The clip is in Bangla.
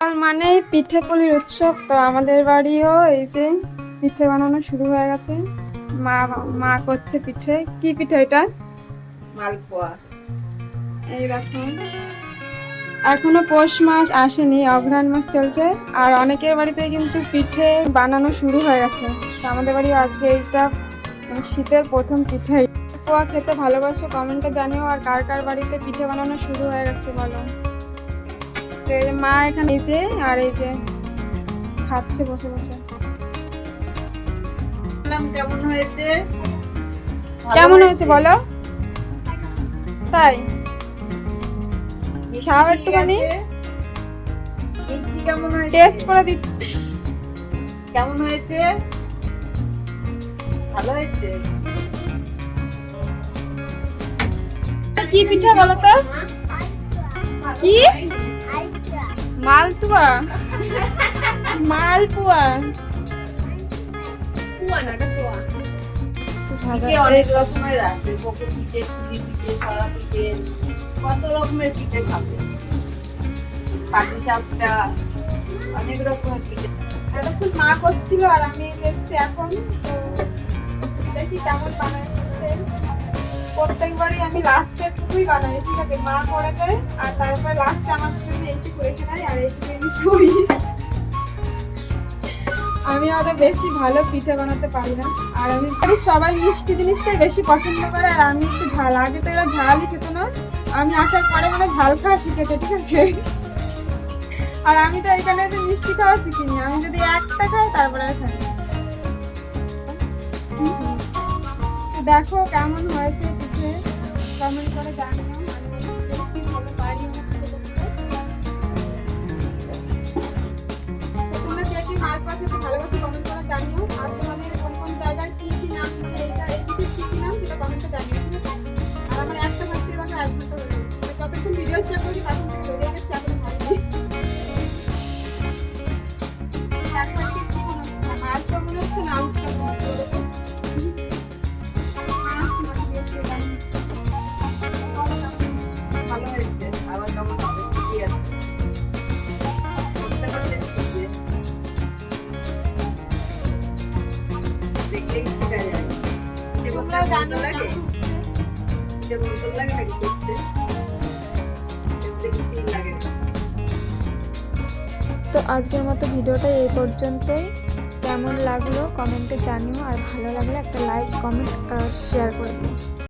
মানে পিঠে পুলির উৎসব, তো আমাদের বাড়িও এই যে পিঠে বানানো শুরু হয়ে গেছে। মা মা করছে পিঠে। কি পিঠে এটা? মালপোয়া। এই দেখো, এখনো পৌষ মাস আসেনি, অঘ্রাণ মাস চলছে, আর অনেকের বাড়িতে কিন্তু পিঠে বানানো শুরু হয়ে গেছে। তো আমাদের বাড়ি আজকে এইটা শীতের প্রথম পিঠে। পোয়া খেতে ভালোবাসো কমেন্টে জানিও, আর কার কার বাড়িতে পিঠে বানানো শুরু হয়ে গেছে বলো। তো এই যে মা এখানে এই যে, আর এই যে খাচ্ছে বসে বসে। কেমন হয়েছে? কেমন হয়েছে বলো? তাই খাও একটুখানি, মিষ্টি কেমন হয়েছে? টেস্ট করে দি। কেমন হয়েছে? ভালো হয়েছে। কি পিঠা বলো তো? কি? মালতুয়া? মালপুয়া? পিঠে অনেক রকমের আছে, পকো পিঠে, পুলি পিঠে, সরা পিঠে, কত রকমের পিঠে খাবে। পাটিসাপটা, অনেক রকমের পিঠে। এতক্ষণ মা করছিল আর আমি এসেছি এখন, তো দেখি কেমন বানায় পিঠে। প্রত্যেকবারই আমি লাস্টের টুকুই বানাই, ঠিক আছে? মা করে দেয় আর তারপর লাস্টে আমার জন্য এইটুকু রেখে দেয়, আর এইটুকু আমি করি। আমি অত বেশি ভালো পিঠে বানাতে পারি না, আর আমি সবাই মিষ্টি জিনিসটাই বেশি পছন্দ করে, আর আমি একটু ঝাল। আগে তো এরা ঝালই খেত না, আমি আসার পরে মানে ঝাল খাওয়া শিখেছে, ঠিক আছে? আর আমি তো এখানে যে মিষ্টি খাওয়া শিখিনি, আমি যদি একটা খাই তারপরে আর খাই। তো দেখো কেমন হয়েছে পিঠে, কমেন্ট করে জানিও। আমি বেশি ভালো পারি না পিঠে করতে। তোমরা কে কে মালপোয়া খেতে ভালোবাসো কমেন্ট করে জানিও, আর তোমাদের কোন কোন জায়গায় কি কি নাম, এইটা এই পিঠে কি কি নাম সেটা কমেন্টে জানিও, ঠিক আছে? আর আমার একটা ভাজতে দেখো 1 ঘন্টা হয়ে গেছে, যতক্ষণ ভিডিও স্টার্ট করি তখন থেকে বেরিয়ে গেছে, এখন ভালোই। একবার কি মনে হচ্ছে? মালপোয়া মনে হচ্ছে না আলুর চপ মনে হচ্ছে? মাছ মাছ দিয়ে সেটা হচ্ছে। ভালো হয়েছে। আবার কেমন হবে? ঠিকই আছে। করতে করতে শিখবে। দেখলেই শেখা যায়। যে করতে তোমরাও জানো ভালো লাগে, কেমন হচ্ছে। যে মতো লাগে নাকি করতে? দেখতে কিছুই লাগে না। তো আজকের মতো ভিডিওটা এই পর্যন্তই। কেমন লাগলো কমেন্টে জানিও, আর ভালো লাগলে একটা লাইক কমেন্ট শেয়ার করে দিও।